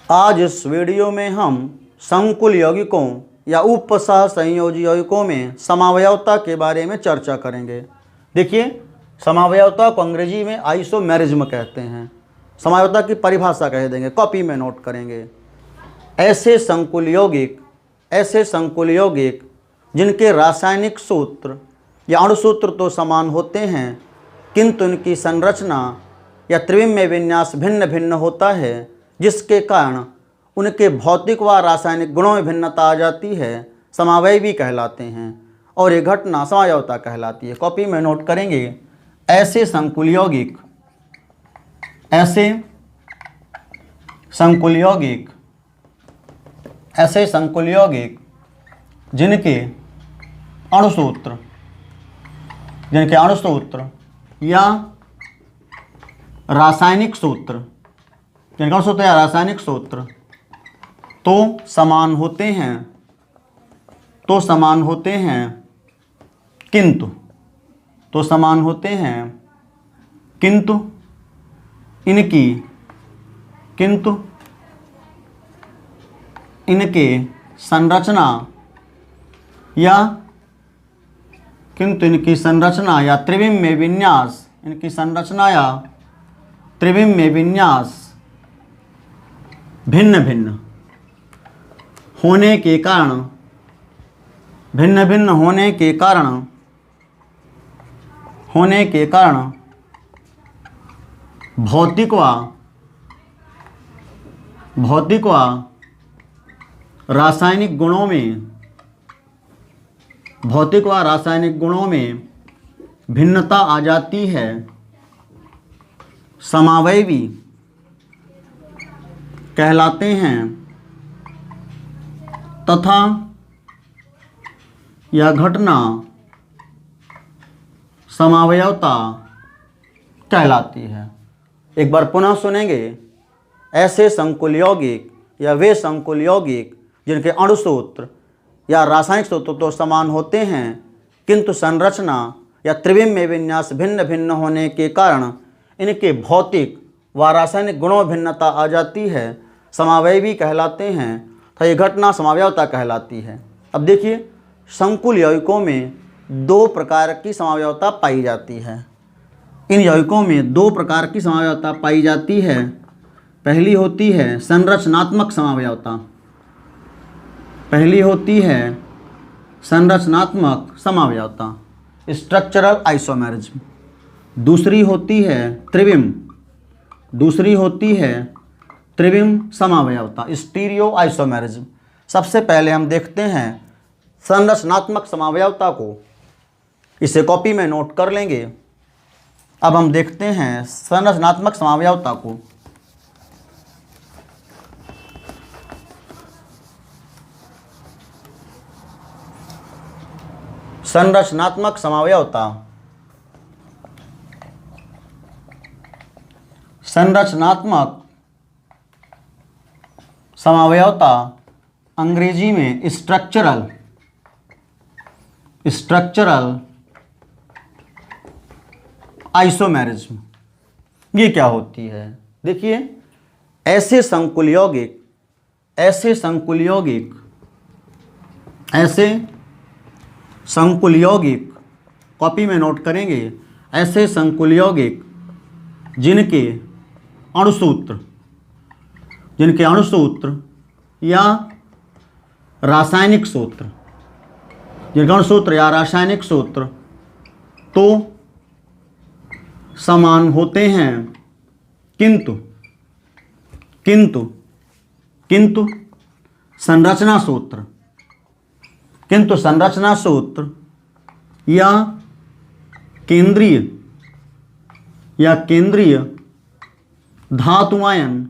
आज इस वीडियो में हम संकुल यौगिकों या उपसह संयोजी यौगिकों में समावयवता के बारे में चर्चा करेंगे। देखिए, समावयवता को अंग्रेजी में आइसोमेरिज्म कहते हैं। समावयवता की परिभाषा कह देंगे, कॉपी में नोट करेंगे। ऐसे संकुल यौगिक जिनके रासायनिक सूत्र या अणुसूत्र तो समान होते हैं, किंतु उनकी संरचना या त्रिविमीय विन्यास भिन्न भिन्न होता है, जिसके कारण उनके भौतिक व रासायनिक गुणों में भिन्नता आ जाती है, समावयवी कहलाते हैं और ये घटना समावयवता कहलाती है। कॉपी में नोट करेंगे। ऐसे संकुल यौगिक जिनके अणुसूत्र या रासायनिक सूत्र तो समान होते हैं किंतु इनके संरचना या त्रिविमीय विन्यास भिन्न भिन्न होने के कारण भौतिक व रासायनिक गुणों में भिन्नता आ जाती है, समावयवी कहलाते हैं तथा यह घटना समावयवता कहलाती है। एक बार पुनः सुनेंगे। ऐसे संकुल यौगिक या वे संकुल यौगिक जिनके अणुसूत्र या रासायनिक सूत्र तो समान होते हैं, किंतु संरचना या त्रिविमीय विन्यास भिन्न भिन्न होने के कारण इनके भौतिक व रासायनिक गुणों में भिन्नता आ जाती है, समावयवी कहलाते हैं तथा ये घटना समावयवता कहलाती है। अब देखिए, संकुल यौगिकों में दो प्रकार की समावयवता पाई जाती है। इन यौगिकों में दो प्रकार की समावयवता पाई जाती है। पहली होती है संरचनात्मक समावयवता, स्ट्रक्चरल आइसोमेरिज्म। दूसरी होती है त्रिविम समावयवता, स्टीरियो आइसोमेरिज्म। सबसे पहले हम देखते हैं संरचनात्मक समावयवता को। इसे कॉपी में नोट कर लेंगे। अब हम देखते हैं संरचनात्मक समावयवता को। संरचनात्मक समावयवता अंग्रेजी में स्ट्रक्चरल आइसोमेरिज्म। ये क्या होती है? देखिए, ऐसे संकुल यौगिक कॉपी में नोट करेंगे। ऐसे संकुल यौगिक जिनके अणुसूत्र या रासायनिक सूत्र तो समान होते हैं, किंतु संरचना सूत्र या केंद्रीय धातुआयन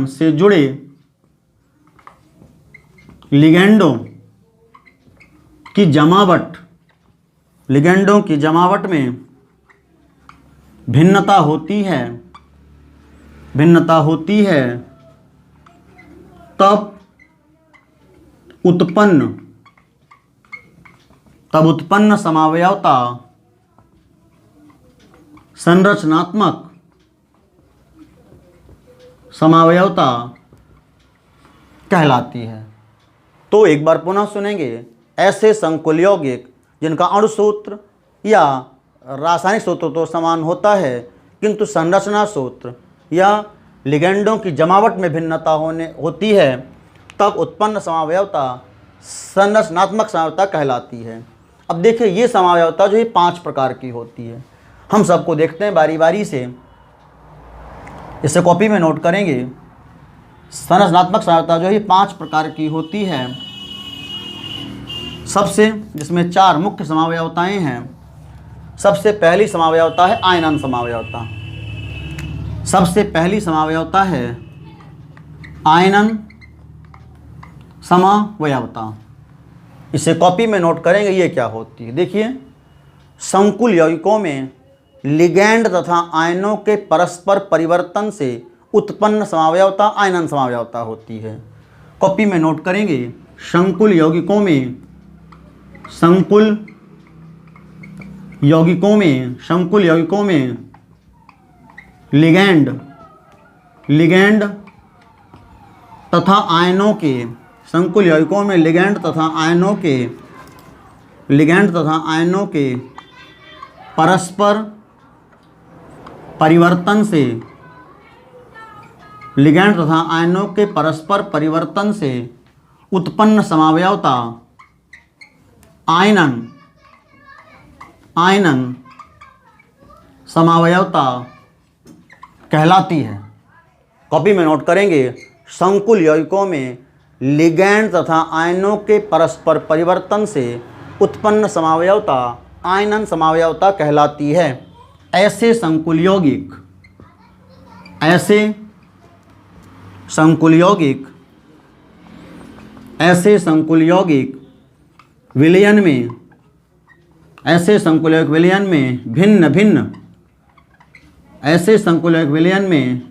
से जुड़े लिगेंडों की जमावट में भिन्नता होती है, तब उत्पन्न समावयवता समावयवता कहलाती है। तो एक बार पुनः सुनेंगे, ऐसे संकुल यौगिक जिनका अणु सूत्र या रासायनिक सूत्र तो समान होता है किंतु संरचना सूत्र या लिगेंडों की जमावट में भिन्नता होती है, तब उत्पन्न समावयवता संरचनात्मक समावयवता कहलाती है। अब देखिए, ये समावयवता जो है 5 प्रकार की होती है। हम सबको देखते हैं बारी बारी से, इसे कॉपी में नोट करेंगे। संरचनात्मक समावयवता जो है 5 प्रकार की होती है। सबसे, जिसमें 4 मुख्य समावयवताएं हैं। सबसे पहली समावयवता है आयनन समावयवता। सबसे पहली समावयवता है आयनन समावयवता। इसे कॉपी में नोट करेंगे, ये क्या होती है। देखिए, संकुल यौगिकों में लिगैंड तथा आयनों के परस्पर परिवर्तन से उत्पन्न समावयवता आयनन समावयवता होती है। कॉपी में नोट करेंगे, संकुल यौगिकों में लिगैंड तथा आयनों के परस्पर परिवर्तन से उत्पन्न समावयवता आयनन समावयवता कहलाती है। कॉपी में नोट करेंगे, संकुल यौगिकों में लिगैंड तथा आयनों के परस्पर परिवर्तन से उत्पन्न समावयवता आयनन समावयवता कहलाती है। ऐसे संकुल यौगिक विलयन में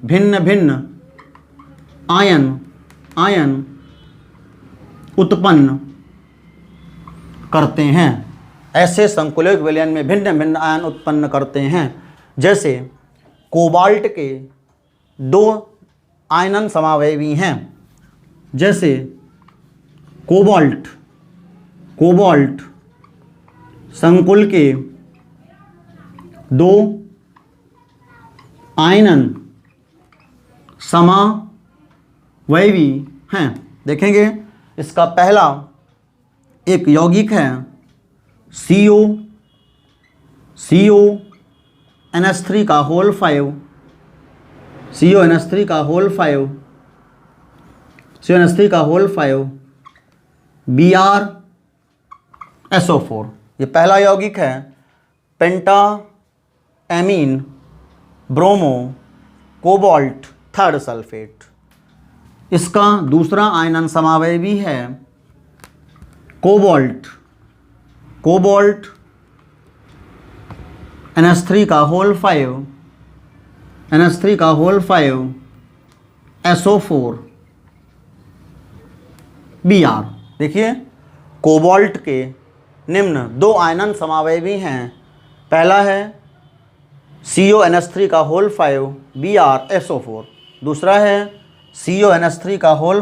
भिन्न भिन्न आयन उत्पन्न करते हैं। ऐसे संकुल यौगिक विलयन में भिन्न भिन्न आयन उत्पन्न करते हैं। जैसे कोबाल्ट के 2 आयनन समावयवी हैं। जैसे कोबाल्ट संकुल के 2 आयनन समावयवी हैं। देखेंगे, इसका पहला एक यौगिक है CONH3 का होल 5 BrSO4। ये पहला यौगिक है penta ammine bromo cobalt 3rd sulphate. इसका दूसरा आयनन समावयवी है कोबाल्ट NH3 का होल 5 SO4 Br। देखिए, कोबाल्ट के निम्न 2 आयनन समावयवी हैं। पहला है CONH3 का होल 5 BrSO4, दूसरा है CONH3 का होल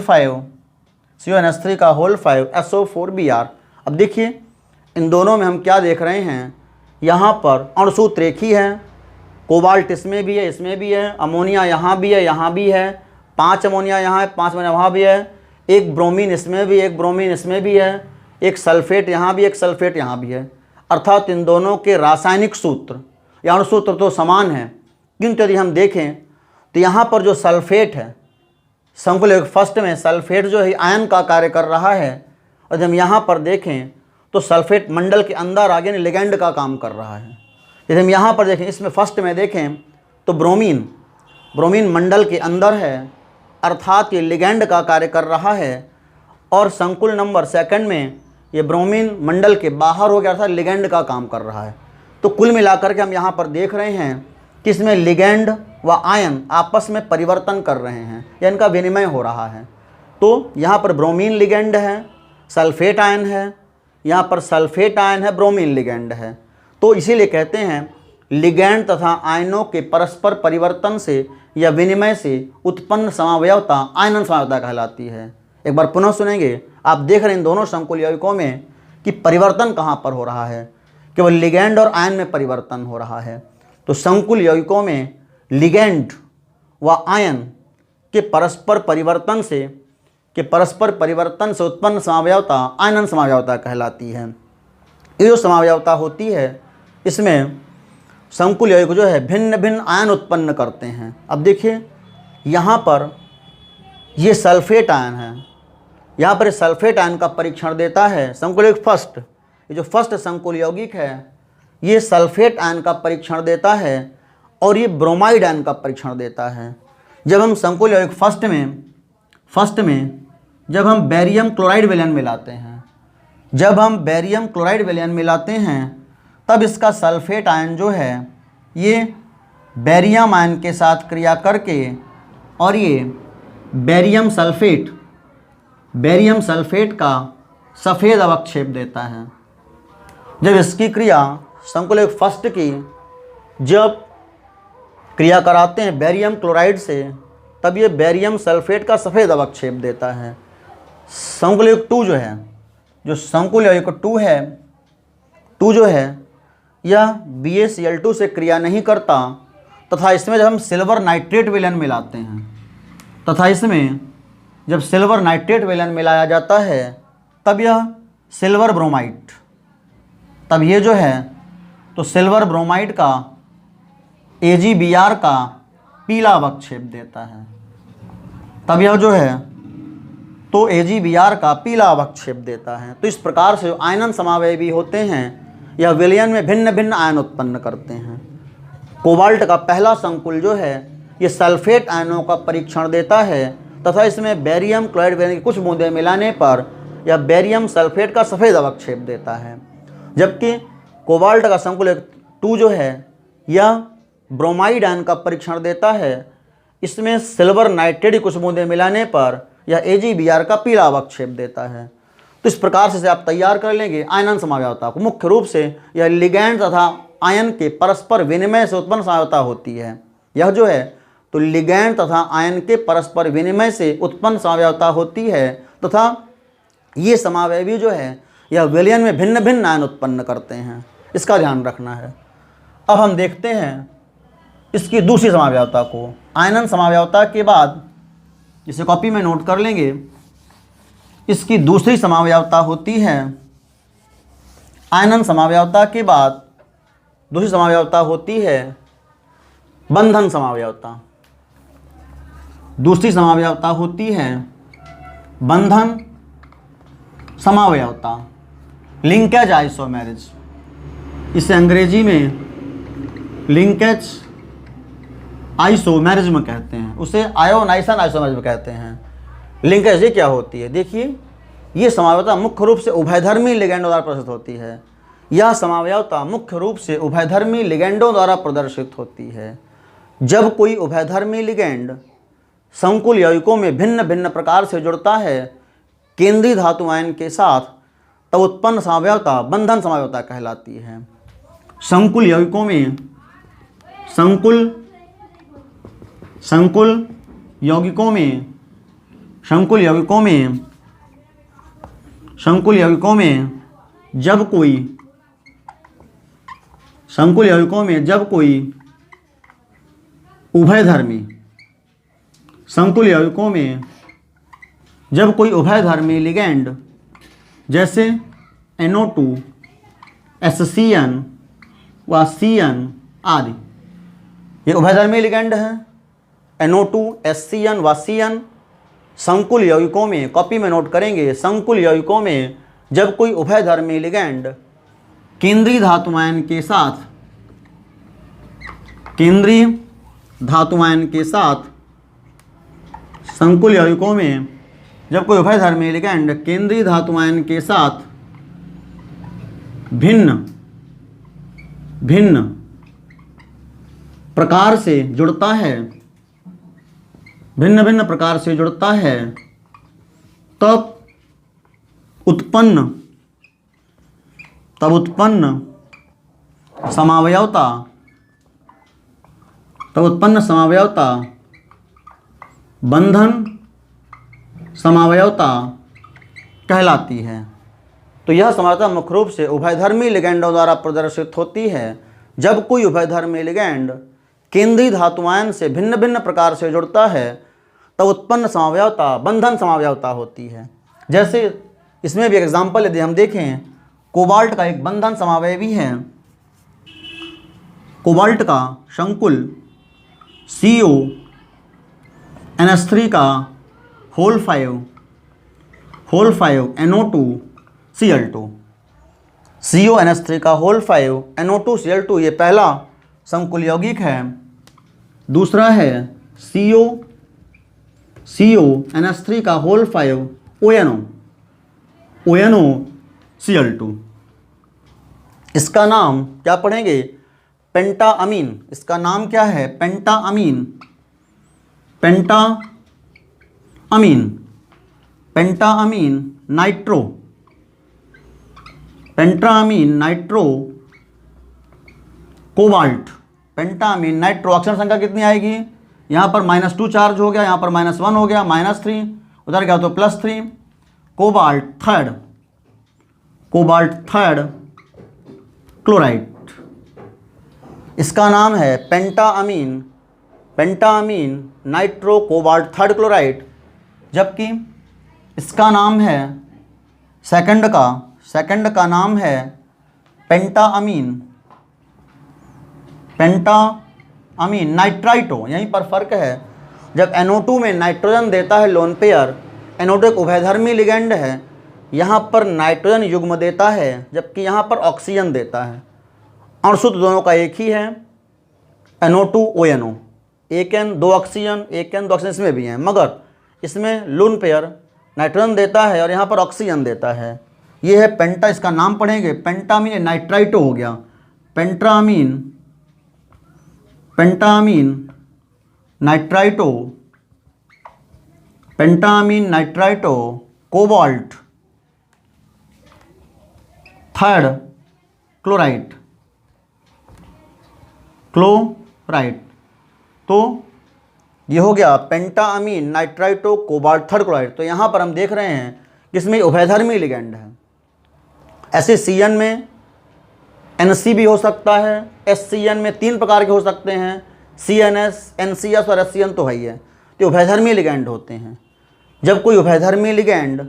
5 SO4 Br। अब देखिए, इन दोनों में हम क्या देख रहे हैं, यहाँ पर अणुसूत्र एक ही है। कोबाल्ट इसमें भी है, इसमें भी है, अमोनिया यहाँ भी है, यहाँ भी है, 5 अमोनिया यहाँ है, 5 अमोनिया वहाँ भी है, एक ब्रोमीन इसमें भी, एक ब्रोमीन इसमें भी है, एक सल्फेट यहाँ भी, एक सल्फेट यहाँ भी है। अर्थात इन दोनों के रासायनिक सूत्र या अणुसूत्र तो समान है, किंतु यदि हम देखें तो यहाँ पर जो सल्फेट है, संकुल यौगिक फर्स्ट में सल्फेट जो है आयन का कार्य कर रहा है, और जब हम यहाँ पर देखें तो सल्फेट मंडल के अंदर आगे लिगैंड का काम कर रहा है। यदि हम यहाँ पर देखें, इसमें फर्स्ट में देखें तो ब्रोमीन मंडल के अंदर है, अर्थात ये लिगैंड का कार्य कर रहा है, और संकुल नंबर 2 में ये ब्रोमीन मंडल के बाहर हो गया, अर्थात लिगैंड का काम कर रहा है। तो कुल मिलाकर के हम यहाँ पर देख रहे हैं कि इसमें लिगैंड व आयन आपस में परिवर्तन कर रहे हैं या इनका विनिमय हो रहा है। तो यहाँ पर ब्रोमीन लिगैंड है, सल्फेट आयन है, यहाँ पर सल्फेट आयन है, ब्रोमीन लिगैंड है। तो इसीलिए कहते हैं लिगैंड तथा आयनों के परस्पर परिवर्तन से या विनिमय से उत्पन्न समावयवता आयनन समावयवता कहलाती है। एक बार पुनः सुनेंगे। आप देख रहे हैं इन दोनों संकुल यौगिकों में कि परिवर्तन कहाँ पर हो रहा है, केवल लिगैंड और आयन में परिवर्तन हो रहा है। तो संकुल यौगिकों में लिगैंड व आयन के परस्पर परिवर्तन से उत्पन्न समावयवता आयनन समावयवता कहलाती है। ये जो समावयवता होती है इसमें संकुल यौगिक जो है भिन्न भिन्न आयन उत्पन्न करते हैं। अब देखिए यहाँ पर ये सल्फेट आयन है, यहाँ पर सल्फेट आयन का परीक्षण देता है संकुल यौगिक फर्स्ट। ये जो फर्स्ट संकुल यौगिक है ये सल्फेट आयन का परीक्षण देता है और ये ब्रोमाइड आयन का परीक्षण देता है। जब हम संकुल यौगिक फर्स्ट में जब हम बेरियम क्लोराइड विलयन मिलाते हैं, तब इसका सल्फेट आयन जो है ये बेरियम आयन के साथ क्रिया करके और ये बेरियम सल्फेट का सफ़ेद अवक्षेप देता है। जब इसकी क्रिया संकुल यौगिक फर्स्ट की जब क्रिया कराते हैं बेरियम क्लोराइड से, तब ये बेरियम सल्फेट का सफ़ेद अवक्षेप देता है। संकुल यौगिक जो संकुल यौगिक टू जो है यह BaCl2 से क्रिया नहीं करता तथा इसमें जब हम सिल्वर नाइट्रेट विलयन मिलाते हैं जब सिल्वर नाइट्रेट विलयन मिलाया जाता है तब यह सिल्वर ब्रोमाइड, तब ये जो है तो सिल्वर ब्रोमाइड का AgBr का पीला अवक्षेप देता है। तब यह जो है तो AgBr का पीला अवक्षेप देता है। तो इस प्रकार से जो आयनन समावयवी होते हैं यह विलयन में भिन्न भिन्न आयन उत्पन्न करते हैं। कोबाल्ट का पहला संकुल जो है ये सल्फेट आयनों का परीक्षण देता है तथा इसमें बेरियम क्लोराइड विलयन की कुछ बूंदें मिलाने पर यह बेरियम सल्फेट का सफ़ेद अवक्षेप देता है। जबकि कोबाल्ट का संकुल 2 जो है यह ब्रोमाइड आयन का परीक्षण देता है। इसमें सिल्वर नाइट्रेट की कुछ बूंदें मिलाने पर यह AgBr का पीला अवक्षेप देता है। तो इस प्रकार से आप तैयार कर लेंगे आयनन समावयवता को। मुख्य रूप से यह लिगैंड तथा आयन के परस्पर विनिमय से उत्पन्न समावयवता होती है। यह जो है तो लिगैंड तथा आयन के परस्पर विनिमय से उत्पन्न समावयवता होती है तथा ये समावयवी जो है यह विलयन में भिन्न भिन्न आयन उत्पन्न करते हैं, इसका ध्यान रखना है। अब हम देखते हैं इसकी दूसरी समावयवता को। आयनन समावयवता के बाद इसे कॉपी में नोट कर लेंगे। इसकी दूसरी समावयवता होती है आयनन समावयवता के बाद दूसरी समावयवता होती है बंधन समावयवता। दूसरी समावयवता होती है बंधन समावयवता, लिंकेज आइसोमेरिज। इसे अंग्रेजी में लिंकेज आइसोमेरिज्म कहते हैं, उसे आयोनाइसन आइसोमेरिज्म कहते हैं। लिंकेज ये क्या होती है? देखिए ये समावयवता मुख्य रूप से उभयधर्मी लिगैंडों द्वारा प्रदर्शित होती है। यह समावयवता मुख्य रूप से उभयधर्मी लिगैंडों द्वारा प्रदर्शित होती है। जब कोई उभयधर्मी लिगैंड संकुल यौगिकों में भिन्न भिन्न प्रकार से जुड़ता है केंद्रीय धातु आयन के साथ, तब उत्पन्न समावयवता बंधन समावयवता कहलाती है। संकुल यौगिकों में संकुल यौगिकों में जब कोई उभयधर्मी लिगैंड जैसे NO2 HCN व CN आदि, ये उभयधर्मी लिगैंड है। NO2 HCN व CN संकुल यौगिकों में, कॉपी में नोट करेंगे, संकुल यौगिकों में जब कोई उभयधर्मी लिगैंड केंद्रीय धातु आयन के साथ संकुल यौगिकों में जब कोई उभयधर्मी लिगैंड केंद्रीय धातु आयन के साथ भिन्न प्रकार से जुड़ता है, भिन्न प्रकार से जुड़ता है, तब उत्पन्न समावयवता बंधन समावयवता कहलाती है। तो यह समावयवता मुख्य रूप से उभयधर्मी लिगैंडों द्वारा प्रदर्शित होती है। जब कोई उभयधर्मी लिगैंड केंद्रीय धातु आयन से भिन्न भिन्न प्रकार से जुड़ता है तब उत्पन्न समावयवता बंधन समावयवता होती है। जैसे इसमें भी एग्जाम्पल यदि हम देखें, कोबाल्ट का एक बंधन समावयवी है। कोबाल्ट का संकुल CONH3 का होल 5 NO2Cl2। CONH3 का होल 5 NO2Cl2 ये पहला संकुल यौगिक है। दूसरा है CONH3 का होल 5 ONOCl2। इसका नाम क्या पढ़ेंगे? पेंटाअमीन। इसका नाम क्या है? पेंटाअमीन। पेंटाअमीन नाइट्रो कोबाल्ट। पेंटाअमीन नाइट्रो। अक्षर संख्या कितनी आएगी? यहाँ पर -2 चार्ज हो गया, यहाँ पर -1 हो गया, -3 उधर गया तो +3। Cobalt third chloride. इसका नाम है पेंटाअमीन नाइट्रो कोबाल्ट थर्ड क्लोराइड। जबकि इसका नाम है सेकंड का नाम है पेंटाअमीन नाइट्राइटो। यहीं पर फर्क है। जब NO2 में नाइट्रोजन देता है लोन पेयर, NO2 एक उभयधर्मी लिगैंड है, यहाँ पर नाइट्रोजन युग्म देता है जबकि यहाँ पर ऑक्सीजन देता है। अणुसूत्र दोनों का एक ही है, NO2ONO। एक N 2 ऑक्सीजन, एक N 2 ऑक्सीजन इसमें भी हैं, मगर इसमें लोन पेयर नाइट्रोजन देता है और यहाँ पर ऑक्सीजन देता है। ये है पेंटा। इसका नाम पढ़ेंगे पेंटाअमीन नाइट्राइटो हो गया। पेंटाअमीन नाइट्राइटो कोबाल्ट थर्ड क्लोराइड। तो ये हो गया पेंटाअमीन नाइट्राइटो कोबाल्ट थर्ड क्लोराइड। तो यहाँ पर हम देख रहे हैं कि इसमें उभयधर्मी लिगैंड है। ऐसे CN में NC भी हो सकता है। SCN में 3 प्रकार के हो सकते हैं, CNS, NCS और SCN तो है ही है। तो उभयधर्मी लिगैंड होते हैं। जब कोई उभयधर्मी लिगैंड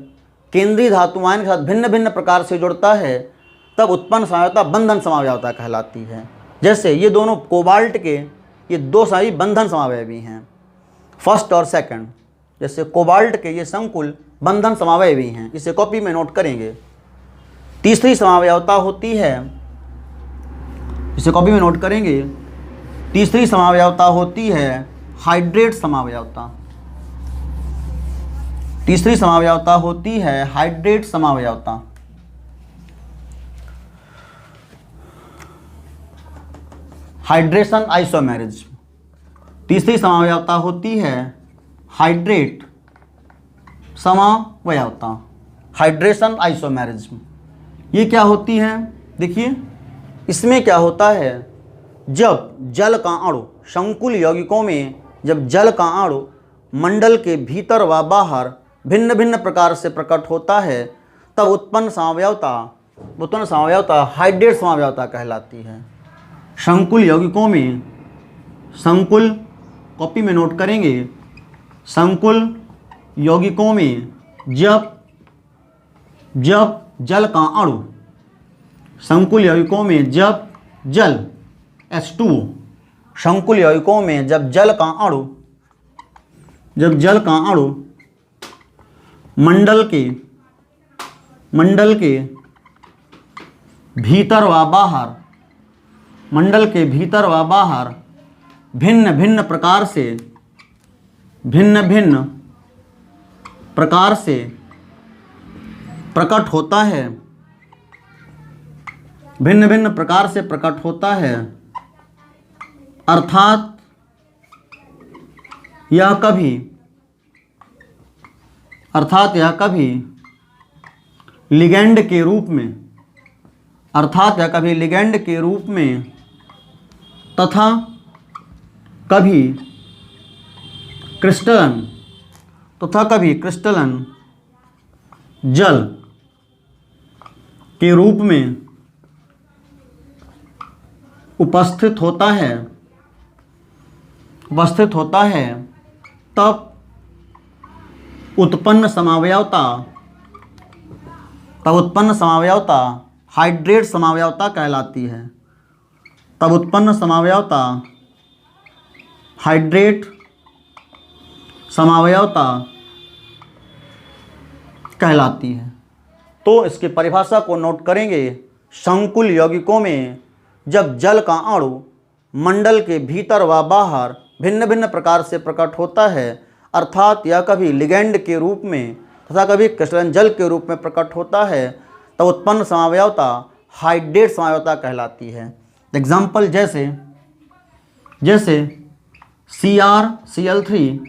केंद्रीय धातु आयन के साथ भिन्न भिन्न प्रकार से जुड़ता है तब उत्पन्न समावयवता बंधन समावयवता कहलाती है। जैसे ये दोनों कोबाल्ट के ये 2 सभी बंधन समावयवी हैं, फर्स्ट और सेकंड। जैसे कोबाल्ट के ये संकुल बंधन समावयवी हैं, इसे कॉपी में नोट करेंगे। तीसरी समावयवता होती है, इसे कॉपी में नोट करेंगे। तीसरी समावयवता होती है हाइड्रेट समावयवता। तीसरी समावयवता होती है हाइड्रेट समावयवता। Hydration isomerism. तीसरी समावयवता होती है हाइड्रेट समावयवता, हाइड्रेशन आइसोमेरिज्म। ये क्या होती है? देखिए इसमें क्या होता है, जब जल का अणु संकुल यौगिकों में जब जल का अणु मंडल के भीतर व बाहर भिन्न भिन्न प्रकार से प्रकट होता है तब उत्पन्न समावयवता हाइड्रेट समावयवता कहलाती है। संकुल यौगिकों में, संकुल कॉपी में नोट करेंगे, संकुल यौगिकों में जब जल का अणु, संकुल यौगिकों में जब जल H2O, संकुल यौगिकों में जब जल का अणु मंडल के भीतर व बाहर भिन्न भिन्न प्रकार से प्रकट होता है, भिन्न भिन्न प्रकार से प्रकट होता है, अर्थात यह कभी लिगैंड के रूप में, तथा कभी क्रिस्टलन तथा कभी क्रिस्टलन जल के रूप में उपस्थित होता है तब उत्पन्न समावयवता हाइड्रेट समावयवता कहलाती है। तब उत्पन्न समावयवता हाइड्रेट समावयवता कहलाती है। तो इसकी परिभाषा को नोट करेंगे। संकुल यौगिकों में जब जल का अणु मंडल के भीतर व बाहर भिन्न भिन्न प्रकार से प्रकट होता है, अर्थात यह कभी लिगैंड के रूप में तथा कभी क्रिस्टलन जल के रूप में प्रकट होता है, तब उत्पन्न समावयवता हाइड्रेट समावयवता कहलाती है। एग्जाम्पल जैसे CrCl3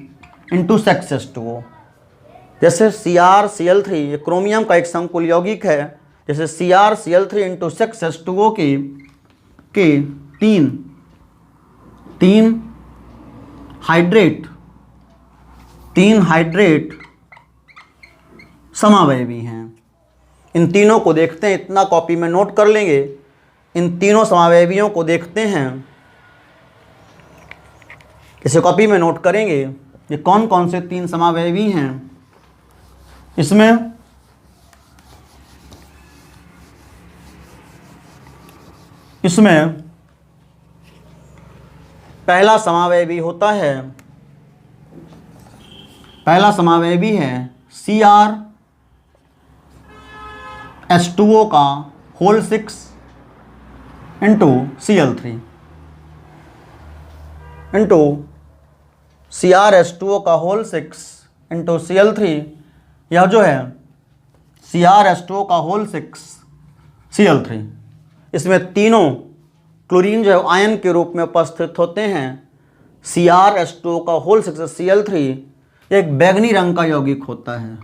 इंटू H2O। जैसे CrCl3 ये क्रोमियम का एक संकुल यौगिक है। जैसे CrCl3 इंटू H2O के तीन हाइड्रेट समावयवी हैं। इन तीनों को देखते हैं, इतना कॉपी में नोट कर लेंगे। इन तीनों समावयवियों को देखते हैं, इसे कॉपी में नोट करेंगे। ये कौन कौन से तीन समावयवी हैं। इसमें पहला समावयवी है CrH2O का whole 6 into Cl3 into CrH2O का होल 6 इंटू Cl3। यह जो है CrH2O का होल 6 Cl3, इसमें तीनों क्लोरीन जो है आयन के रूप में उपस्थित होते हैं। CrH2O का होल 6 Cl3 एक बैगनी रंग का यौगिक होता है।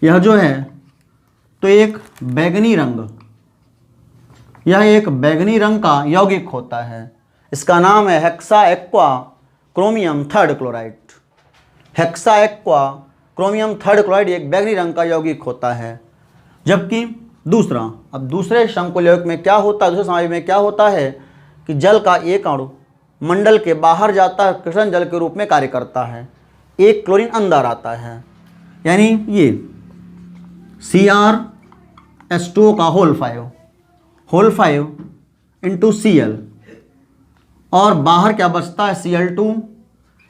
यह जो है तो यह एक बैगनी रंग का यौगिक होता है। इसका नाम है hexa aqua chromium third chloride. Hexa aqua chromium third chloride एक बैगनी रंग का यौगिक होता है। जबकि दूसरे संकुल यौगिक में क्या होता है, दूसरे समावयवी में क्या होता है कि जल का एक अणु मंडल के बाहर जाता है, क्रिस्टलन जल के रूप में कार्य करता है, एक क्लोरीन अंदर आता है। यानी ये CrH2O का होल 5 इंटू Cl, और बाहर क्या बचता है Cl2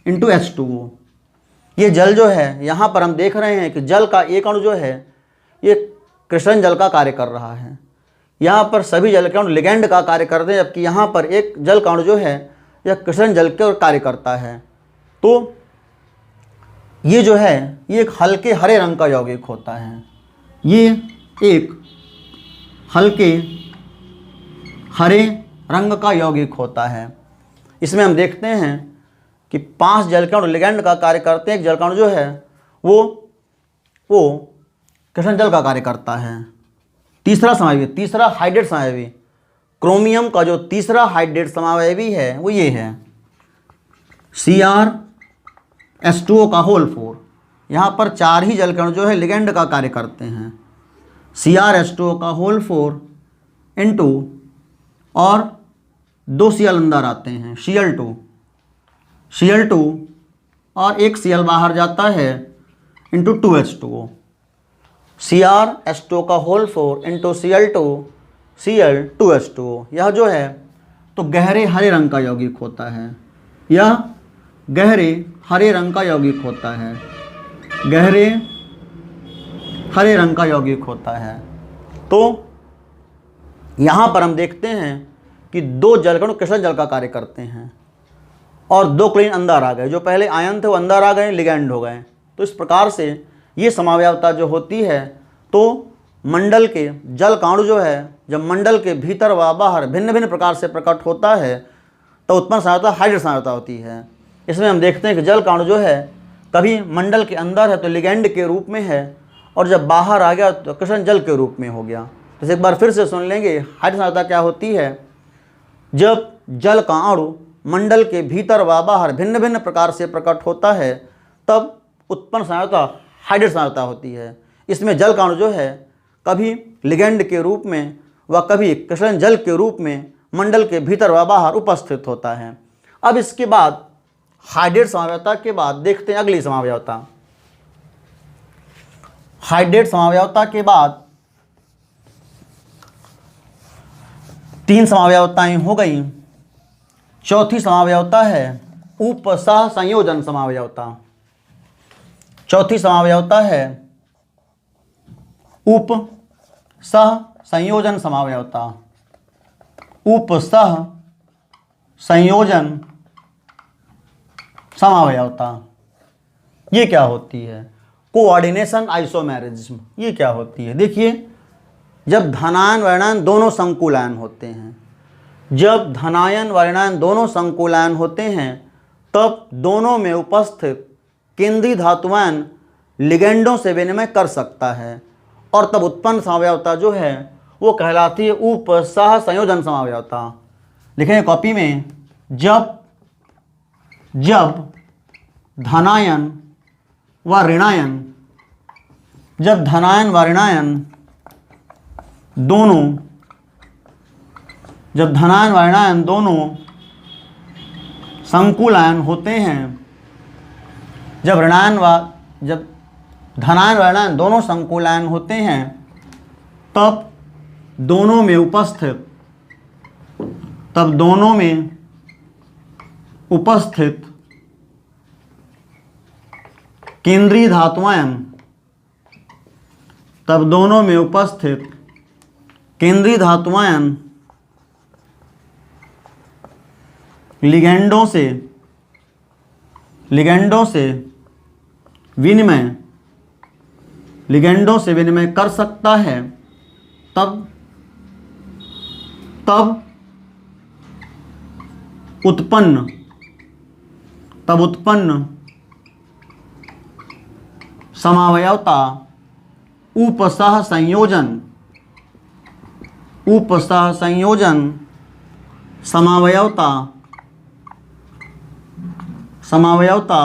इंटू H2O। ये जल जो है, यहाँ पर हम देख रहे हैं कि जल का एक अणु जो है ये क्रिस्टलन जल का कार्य कर रहा है। यहाँ पर सभी जल के अणु लिगैंड का कार्य करते हैं, जबकि यहाँ पर एक जल का अणु जो है यह क्रिस्टलन जल के कार्य करता है। तो ये जो है ये एक हल्के हरे रंग का यौगिक होता है। ये एक हल्के हरे रंग का यौगिक होता है। इसमें हम देखते हैं कि 5 जल के अणु लिगैंड का कार्य करते हैं, एक जल का अणु जो है वो क्रिस्टलन जल का कार्य करता है। तीसरा हाइड्रेट समावयवी, क्रोमियम का जो तीसरा हाइड्रेट समावयवी है वो ये है CrH2O का होल 4। यहाँ पर 4 ही जल के अणु जो है लिगैंड का कार्य करते हैं। CrH2O का होल 4 इंटू और 2 Cl अंदर आते हैं, Cl2 और एक Cl बाहर जाता है इंटू 2H2O। CrH2O का होल 4 इंटू Cl2H2O। यह जो है तो गहरे हरे रंग का यौगिक होता है। यह गहरे हरे रंग का यौगिक होता है। गहरे हरे रंग का यौगिक होता है। तो यहाँ पर हम देखते हैं कि 2 जल के अणु क्रिस्टलन जल का कार्य करते हैं और 2 क्लोरीन अंदर आ गए। जो पहले आयन थे वो अंदर आ गए, लिगैंड हो गए। तो इस प्रकार से ये समावयवता जो होती है, तो मंडल के जल का अणु जो है जब मंडल के भीतर व बाहर भिन्न भिन्न प्रकार से प्रकट होता है तो उत्पन्न समावयवता हाइड्रेट समावयवता होती है। इसमें हम देखते हैं कि जल का अणु जो है कभी मंडल के अंदर है तो लिगैंड के रूप में है, और जब बाहर आ गया तो क्रिस्टलन जल के रूप में हो गया। तो एक बार फिर से सुन लेंगे, हाइड्रेट समावयवता क्या होती है। जब जल का अणु मंडल के भीतर व बाहर भिन्न भिन्न प्रकार से प्रकट होता है तब उत्पन्न समावयवता हाइड्रेट समावयवता होती है। इसमें जल का अणु जो है कभी लिगेंड के रूप में व कभी क्रिस्टलन जल के रूप में मंडल के भीतर व बाहर उपस्थित होता है। अब इसके बाद हाइड्रेट समावयवता के बाद देखते हैं अगली समावयवता। हाइड्रेट समावयवता के बाद 3 समावयवताएं हो गई। चौथी समावयवता है उपसह संयोजन समावयवता। चौथी समावयवता है उपसह संयोजन समावयवता। उपसह संयोजन समावयवता ये क्या होती है? कोऑर्डिनेशन आइसोमेरिज्म ये क्या होती है? देखिए, जब धनायन ऋणायन दोनों संकुलायन होते हैं, जब धनायन व ऋणायन दोनों संकुलायन होते हैं, तब दोनों में उपस्थित केंद्रीय धातुआयन लिगेंडों से विनिमय कर सकता है और तब उत्पन्न समावयवता जो है वो कहलाती है उपसह संयोजन समावयवता। लिखें कॉपी में, जब धनायन व ऋणायन जब धनायन व ऋणायन दोनों संकुलायन होते हैं, जब धनायन व ऋणायन दोनों संकुलायन होते हैं, तब दोनों में उपस्थित केंद्रीय धातुआयन लिगेंडों से विनिमय कर सकता है, तब उत्पन्न समावयवता उपसह संयोजन समावयवता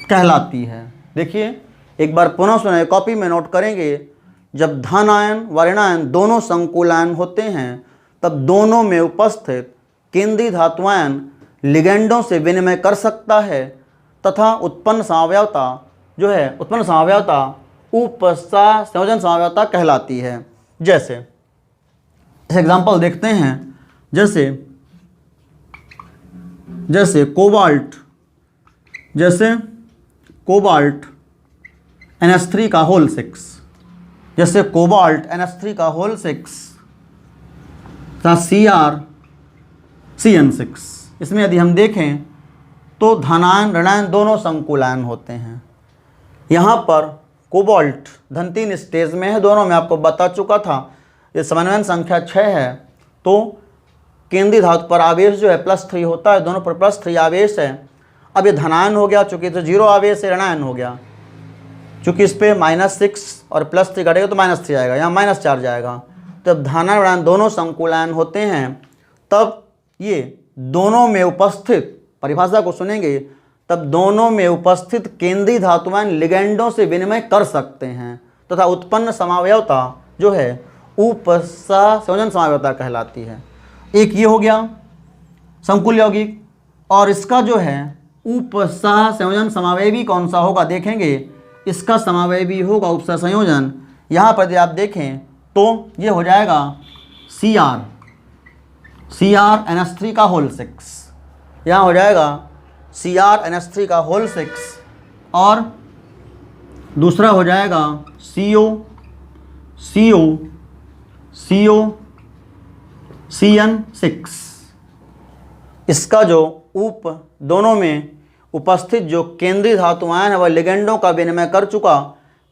कहलाती है। देखिए, एक बार पुनः सुने, कॉपी में नोट करेंगे। जब धनायन व ऋणायन दोनों संकुलायन होते हैं, तब दोनों में उपस्थित केंद्रीय धातुआयन लिगेंडों से विनिमय कर सकता है तथा उत्पन्न समावयवता उपसह संयोजन समावयवता कहलाती है। जैसे एग्जाम्पल देखते हैं, जैसे कोबाल्ट NH3 का होल 6, जैसे कोबाल्ट NH3 का होल 6 तथा CrCN6। इसमें यदि हम देखें तो धनायन ऋणायन दोनों संकुलायन होते हैं। यहाँ पर कोबाल्ट धन 3 स्टेज में है, दोनों में आपको बता चुका था। ये समन्वयन संख्या 6 है, तो केंद्रीय धातु पर आवेश जो है +3 होता है, दोनों पर +3 आवेश है। अब ये धनायन हो गया, चूँकि तो 0 आवेश है, ऋणायन हो गया। चूँकि इस पर -6 और +3 घटेगा तो -3 आएगा, यहाँ -4 जाएगा। जब धनायन ऋणायन दोनों संकुलायन होते हैं, तब ये दोनों में उपस्थित, परिभाषा को सुनेंगे, तब दोनों में उपस्थित केंद्रीय धातुआयन लिगेंडों से विनिमय कर सकते हैं तथा उत्पन्न समावयवता जो है उपसह संयोजन समावयवता कहलाती है। एक ये हो गया संकुल यौगिक, और इसका जो है उपसह संयोजन समावयवी कौन सा होगा देखेंगे। इसका समावयवी होगा उपसह संयोजन। यहाँ पर यदि आप देखें तो ये हो जाएगा CrNH3 का होल 6, यहाँ हो जाएगा CrNH3 का होल 6, और दूसरा हो जाएगा CN6। इसका जो दोनों में उपस्थित जो केंद्रीय धातुआयन है वह लिगेंडों का विनिमय कर चुका।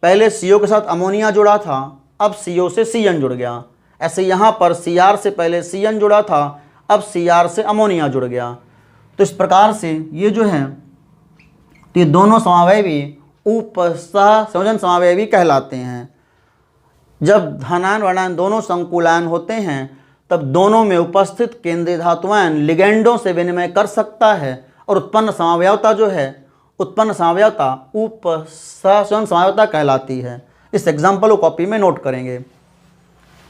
पहले CO के साथ अमोनिया जुड़ा था, अब CO से CN जुड़ गया। ऐसे यहाँ पर Cr से पहले CN जुड़ा था, अब Cr से अमोनिया जुड़ गया। तो इस प्रकार से ये जो है ये दोनों समावयवी उपसह संयोजन समावयवी कहलाते हैं। जब धनायन ऋणायन दोनों संकुलायन होते हैं, तब दोनों में उपस्थित केंद्रीय धातुआयन लिगेंडों से विनिमय कर सकता है और उत्पन्न समावयवता जो है उत्पन्न समावयवता उपसर्जन समावयवता कहलाती है। इस एग्जाम्पल को कॉपी में नोट करेंगे।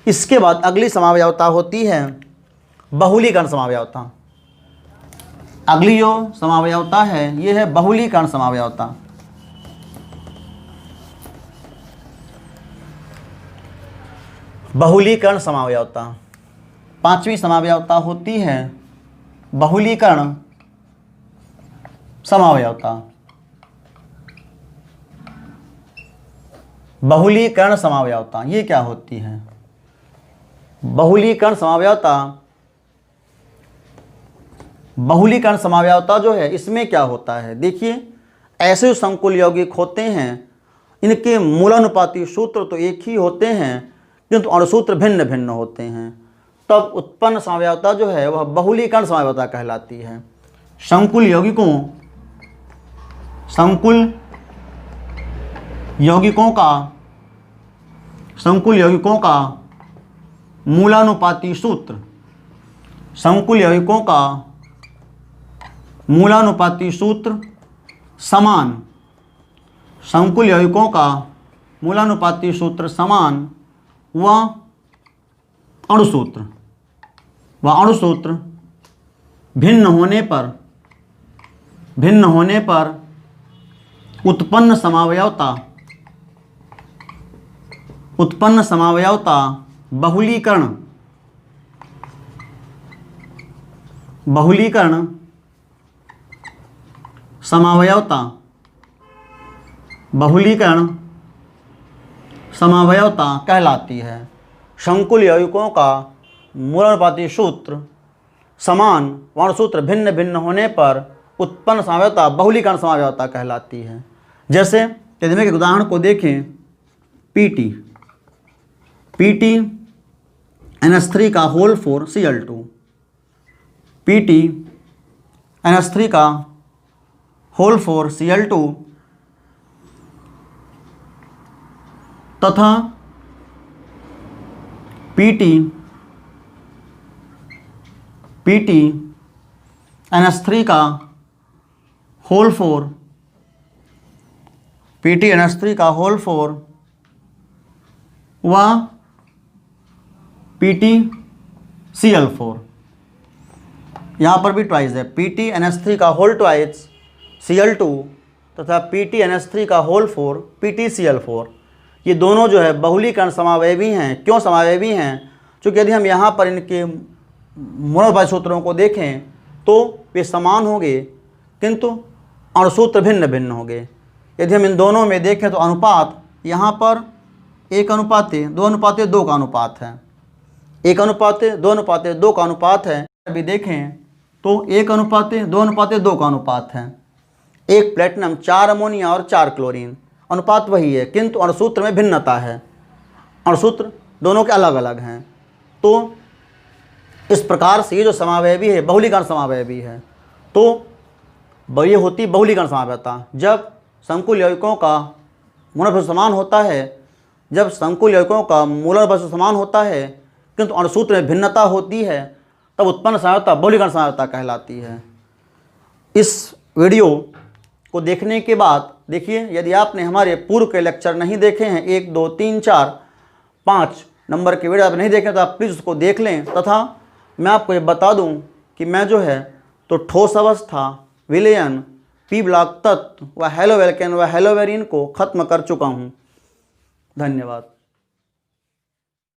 इसके बाद अगली समावयवता होती है बहुलीकरण समावयवता। अगली जो समावयवता है ये है बहुलीकरण समावयवता। बहुलीकरण समावयवता, पांचवी समावयवता होती है बहुलीकरण समावयवता। बहुलीकरण समावयवता ये क्या होती है? बहुलीकरण समावयवता, बहुलीकरण समावयवता जो है इसमें क्या होता है, देखिए ऐसे संकुल यौगिक होते हैं इनके मूलानुपाती सूत्र तो एक ही होते हैं किंतु अणुसूत्र भिन्न भिन्न होते हैं, तब उत्पन्न समावयवता जो है वह बहुलीकरण समावयवता कहलाती है। संकुल यौगिकों का मूलानुपाती सूत्र, संकुल यौगिकों का मूलानुपाती सूत्र समान, संकुल यौगिकों का मूलानुपाती सूत्र समान व अणुसूत्र भिन्न होने पर उत्पन्न समावयवता बहुलीकरण समावयवता कहलाती है। संकुल यौगिकों का मूलानुपाती सूत्र समान व अणुसूत्र भिन्न भिन्न होने पर उत्पन्न समावयवता बहुलीकरण समावयवता कहलाती है। जैसे यदि हम एक उदाहरण को देखें, पीटी NH3 का होल 4 Cl2, पीटी NH3 का होल 4 Cl2 तथा पीटी NH3 का होल 4 व PtCl4, यहाँ पर भी ट्वाइस है, PtNH3 का होल ट्वाइस Cl2 तथा PtNH3 का होल 4 PtCl4। ये दोनों जो है बहुलीकरण समावयवी हैं। क्यों समावयवी हैं? क्योंकि यदि हम यहाँ पर इनके मूलानुपाती सूत्रों को देखें तो वे समान होंगे किंतु अणुसूत्र भिन्न भिन्न होंगे। यदि हम इन दोनों में देखें तो अनुपात यहाँ पर 1:2:2 का अनुपात है, 1:2:2 का अनुपात है। अभी देखें तो 1:2:2 का अनुपात है। एक प्लेटिनम 4 अमोनिया और 4 क्लोरीन, अनुपात वही है किंतु अणुसूत्र में भिन्नता है, अणुसूत्र दोनों के अलग अलग हैं। तो इस प्रकार से ये जो समावयवी है बहुलीकरण समावयवी है। तो ये होती बहुलीकरण समावयवता जब संकुल यौगिकों का मूलानुपाती समान होता है, जब संकुल यौगिकों का मूलानुपाती समान होता है किंतु अणुसूत्र में भिन्नता होती है, तब उत्पन्न समावयवता बहुलीकरण समावयवता कहलाती है। इस वीडियो को देखने के बाद देखिए, यदि आपने हमारे पूर्व के लेक्चर नहीं देखे हैं, 1, 2, 3, 4, 5 नंबर के वीडियो आप नहीं देखें तो आप प्लीज़ उसको देख लें। तथा मैं आपको ये बता दूं कि मैं जो है तो ठोस अवस्था, विलयन, पी ब्लॉक तत्व व हेलोवेल्केन व हेलोवेरिन को ख़त्म कर चुका हूँ। धन्यवाद।